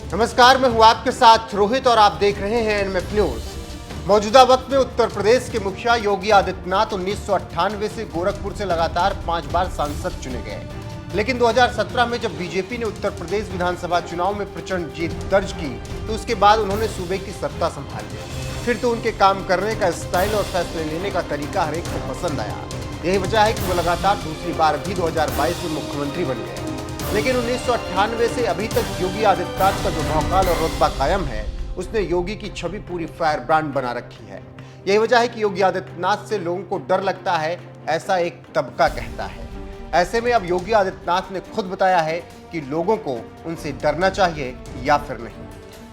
नमस्कार, मैं हूं आपके साथ रोहित और आप देख रहे हैं एनएमएफ न्यूज। मौजूदा वक्त में उत्तर प्रदेश के मुखिया योगी आदित्यनाथ 1998 से गोरखपुर से लगातार 5 बार सांसद चुने गए, लेकिन 2017 में जब बीजेपी ने उत्तर प्रदेश विधानसभा चुनाव में प्रचंड जीत दर्ज की तो उसके बाद उन्होंने सूबे की सत्ता संभाली। फिर तो उनके काम करने का स्टाइल और फैसले लेने का तरीका हर एक को पसंद आया। यही वजह है कि वो लगातार दूसरी बार भी 2022 में मुख्यमंत्री बन गए। लेकिन 1998 से अभी तक योगी आदित्यनाथ का जो भौकाल और रुतबा कायम है, उसने योगी की छवि पूरी फायर ब्रांड बना रखी है। यही वजह है कि योगी आदित्यनाथ से लोगों को डर लगता है, ऐसा एक तबका कहता है। ऐसे में अब योगी आदित्यनाथ ने खुद बताया है कि लोगों को उनसे डरना चाहिए या फिर नहीं।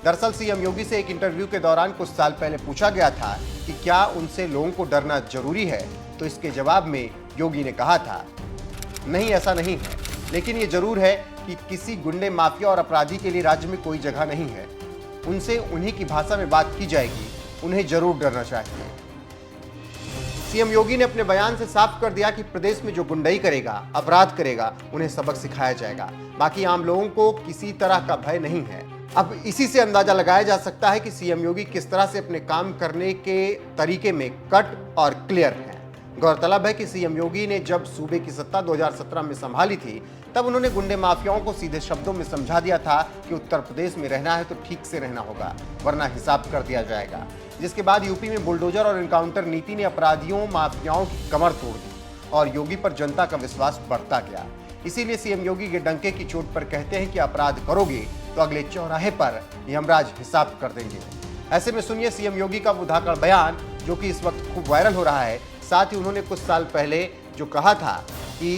दरअसल सीएम योगी से एक इंटरव्यू के दौरान कुछ साल पहले पूछा गया था कि क्या उनसे लोगों को डरना जरूरी है, तो इसके जवाब में योगी ने कहा था, नहीं ऐसा नहीं है, लेकिन ये जरूर है कि किसी गुंडे, माफिया और अपराधी के लिए राज्य में कोई जगह नहीं है। उनसे उन्हीं की भाषा में बात की जाएगी, उन्हें जरूर डरना चाहिए। सीएम योगी ने अपने बयान से साफ कर दिया कि प्रदेश में जो गुंडई करेगा, अपराध करेगा, उन्हें सबक सिखाया जाएगा। बाकी आम लोगों को किसी तरह का भय नहीं है। अब इसी से अंदाजा लगाया जा सकता है कि सीएम योगी किस तरह से अपने काम करने के तरीके में कट और क्लियर है। गौरतलब है कि सीएम योगी ने जब सूबे की सत्ता 2017 में संभाली थी, तब उन्होंने गुंडे माफियाओं को सीधे शब्दों में समझा दिया था कि उत्तर प्रदेश में रहना है तो ठीक से रहना होगा, वरना हिसाब कर दिया जाएगा। जिसके बाद यूपी में बुलडोजर और एनकाउंटर नीति ने अपराधियों, माफियाओं की कमर तोड़ दी और योगी पर जनता का विश्वास बढ़ता गया। इसीलिए सीएम योगी के डंके की चोट पर कहते हैं कि अपराध करोगे तो अगले चौराहे पर यमराज हिसाब कर देंगे। ऐसे में सुनिए सीएम योगी का बुधाकड़ बयान, जो कि इस वक्त खूब वायरल हो रहा है। साथ ही उन्होंने कुछ साल पहले जो कहा था कि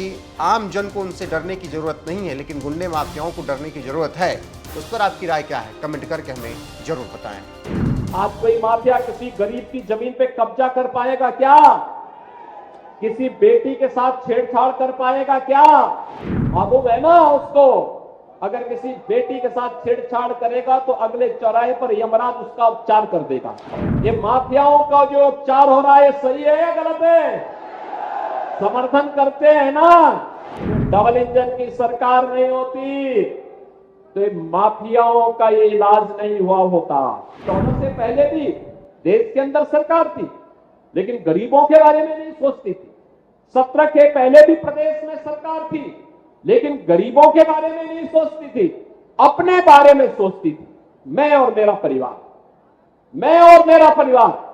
आम जन को उनसे डरने की जरूरत नहीं है, लेकिन गुंडे माफियाओं को डरने की जरूरत है, उस पर आपकी राय क्या है? कमेंट करके हमें जरूर बताएं। आज कोई माफिया किसी गरीब की जमीन पे कब्जा कर पाएगा क्या? किसी बेटी के साथ छेड़छाड़ कर पाएगा क्या? मालूम है ना उसको, अगर किसी बेटी के साथ छेड़छाड़ करेगा तो अगले चौराहे पर यमराज उसका उपचार कर देगा। ये माफियाओं का जो उपचार हो रहा है, सही है या गलत है? समर्थन करते हैं ना? डबल इंजन की सरकार नहीं होती तो ये माफियाओं का ये इलाज नहीं हुआ होता। 14 से पहले भी देश के अंदर सरकार थी, लेकिन गरीबों के बारे में नहीं सोचती थी। 17 के पहले भी प्रदेश में सरकार थी, लेकिन गरीबों के बारे में नहीं सोचती थी, अपने बारे में सोचती थी। मैं और मेरा परिवार, मैं और मेरा परिवार।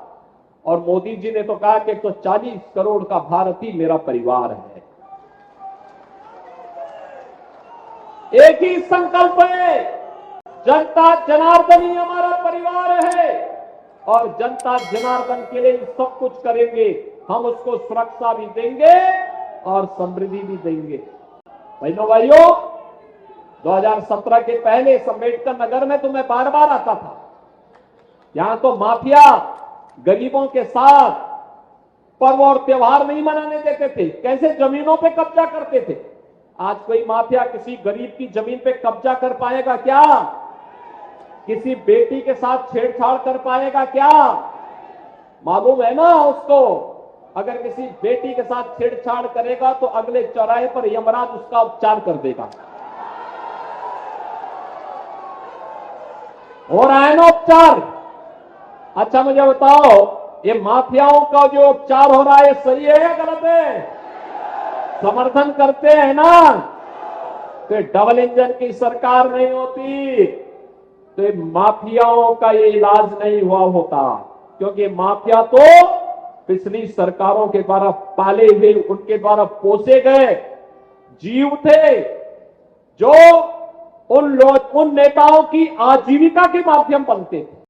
और मोदी जी ने तो कहा कि 140 करोड़ का भारत ही मेरा परिवार है। एक ही संकल्प है, जनता जनार्दन ही हमारा परिवार है और जनता जनार्दन के लिए सब कुछ करेंगे। हम उसको सुरक्षा भी देंगे और समृद्धि भी देंगे। बहनों भाइयों, 2017 के पहले अम्बेडकर नगर में तो मैं बार बार आता था। यहां तो माफिया गरीबों के साथ पर्व और त्योहार नहीं मनाने देते थे, कैसे जमीनों पे कब्जा करते थे। आज कोई माफिया किसी गरीब की जमीन पे कब्जा कर पाएगा क्या? किसी बेटी के साथ छेड़छाड़ कर पाएगा क्या? मालूम है ना उसको, अगर किसी बेटी के साथ छेड़छाड़ करेगा तो अगले चौराहे पर यमराज उसका उपचार कर देगा। हो रहा है ना उपचार? अच्छा मुझे बताओ, ये माफियाओं का जो उपचार हो रहा है, सही है या गलत है? समर्थन करते हैं ना? तो डबल इंजन की सरकार नहीं होती तो ये माफियाओं का ये इलाज नहीं हुआ होता, क्योंकि माफिया तो पिछली सरकारों के द्वारा पाले हुए, उनके द्वारा पोसे गए जीव थे, जो उन नेताओं की आजीविका के माध्यम बनते थे।